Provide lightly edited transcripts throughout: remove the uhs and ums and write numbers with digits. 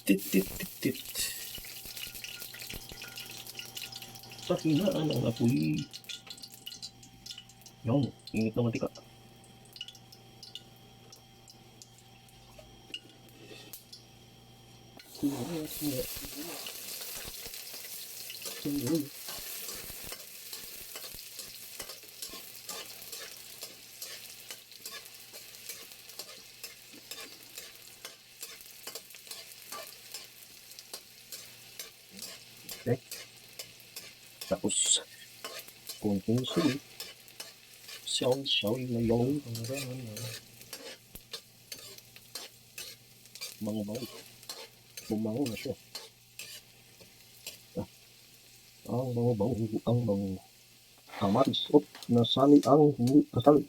Tit, tit, tit, tit. Sa hinaan ng apoy. Yan, init ng mantika. Okay. Tapos, konting sili. Siyaw na yung bango-bango. Bumango na siya. Ang bango-bango, ang bango. Kamatis, nasali ang hindi kasali.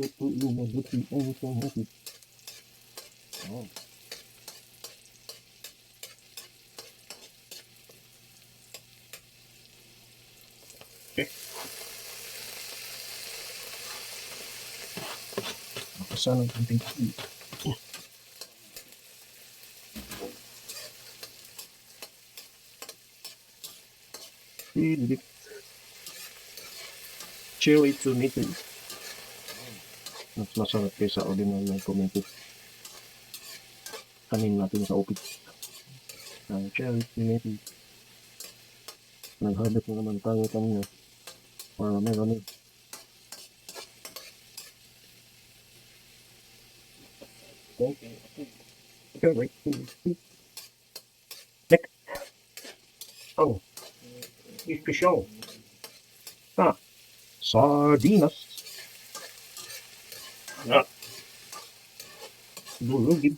Ito yung mabuti ang panghatik. Oh. Okay. Makasan ang konting sili. Cherry tomato. Mas masarap kaysa ordinary ng tomato. Kanin natin sa upit. Ang cherry tomato. Naghabit na naman tayo kanina. Marami. Okay. Next. Oh. Special. Sardinas. Ah. Durugin.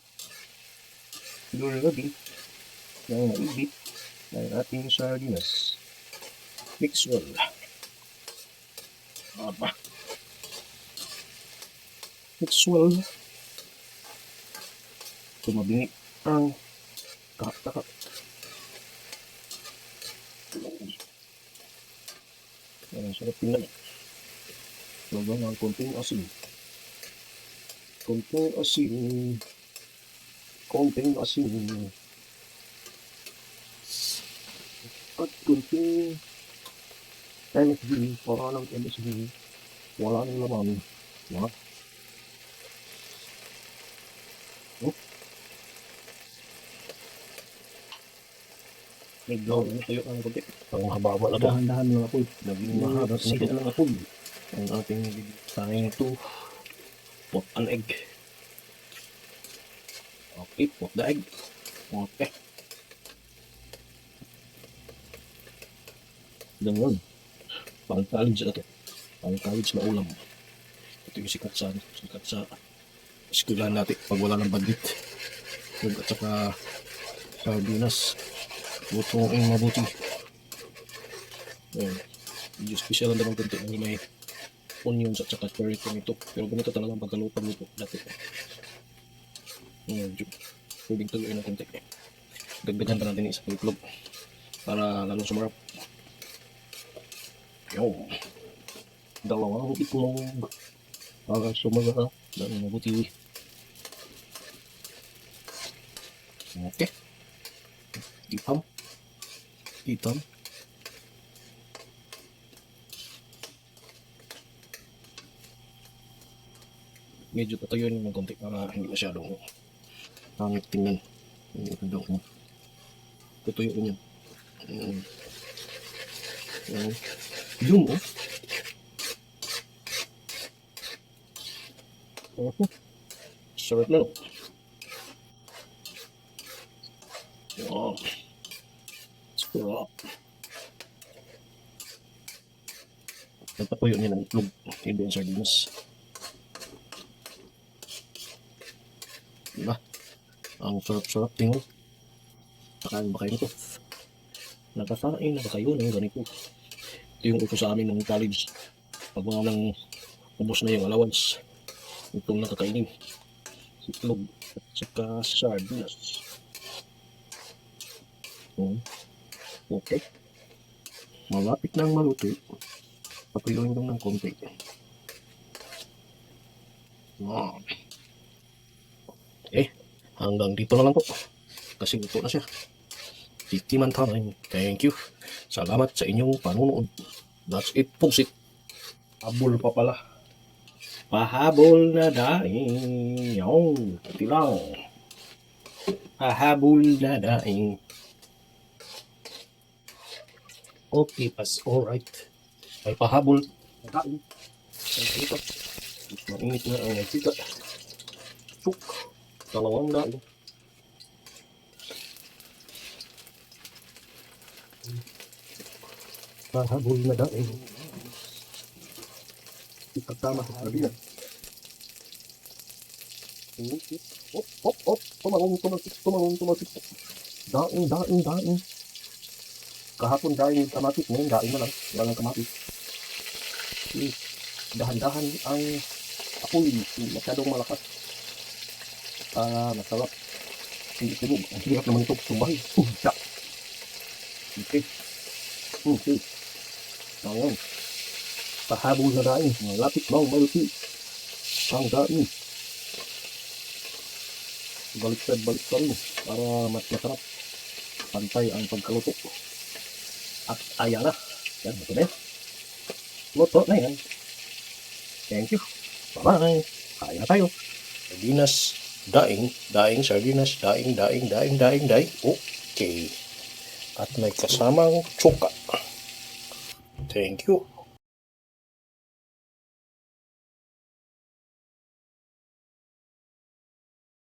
Yang naibit ng ating sardinas. Mix well. Mix well. Tumabingi ang kakak. Ang sarap tingnan. Lagyan ng konting asin. At konting MSG, para ng MSG, wala nang laman. Diba? Medyo tayo ang konti. Ang haba na ito. Dahan-dahan lang ako. Naging mahaba sila ng apoy. Ang ating trying to put an egg. Okay, put the egg. Okay. Ganyan. Pang college na ito. Pang college na ulam. Ito yung sikat sa eskwelahan natin pag wala ng budget. At saka sardinas. Lutuin mabuti. Ayan. Medyo special lang naman konti. May onions at saka cherry tomato. Pero ganito talagang pagkaluto dati. Ayan. Pwedeng tuloy ng konti. Dagdagan pa natin isang itlog para lalong sumarap. Ayan. Dalawang itlog para sumarap. Lalong mabuti. Okay. Itam. Medyo patayuin ng konti para hindi masyadong pangit tingnan. Tutuyuin yun. Yun sarap na. Oh. Sarap. Nagpapuyo niya ng itlog. Hindi ang sardinas. Diba? Ang sarap-sarap tingnan. Nakain ba kayo nito? Nakasain na ba kayo ng ganito? Ito yung uso sa amin ng college. Pag mga nang ubos na yung allowance, itong nakakainin. Itlog at saka sardinas. Okay. Malapit na ang maluto. Papayuin lang ng konti. Eh, hanggang dito na lang po. Kasi luto na siya. Tikiman time. Thank you. Salamat sa inyong panunood. That's it po. Habol pa pala. Pahabol na daing. Yung, ito lang. Pahabol na daing. Okay, pas. Alright. May pahabol na daing. Mainit na ang nagkita. Chuk. Dalawang daing. Pahabol na daing. Ipagtama sa sabi yan. Hop. Tumalong. Daing. Kahapon daing kamatis. Ngayon daing na lang. Wala lang kamatis. Dahan-dahan ang apoy. Masyadong malakas. Masarap. Hindi sino. Ang hirap naman ito. Tumbahin. Okay. Ngayon. Pahabol na daing. Malapit mau maluti. Ang daing. Baliktad rin para mas masarap. Pantay ang pagkaluto. At ayan na. Yan, ito na yan. Luto na yan. Thank you. Bye-bye. Kain na tayo. Sardinas, daing, sardinas, daing. Okay. At may kasamang tsuka. Thank you.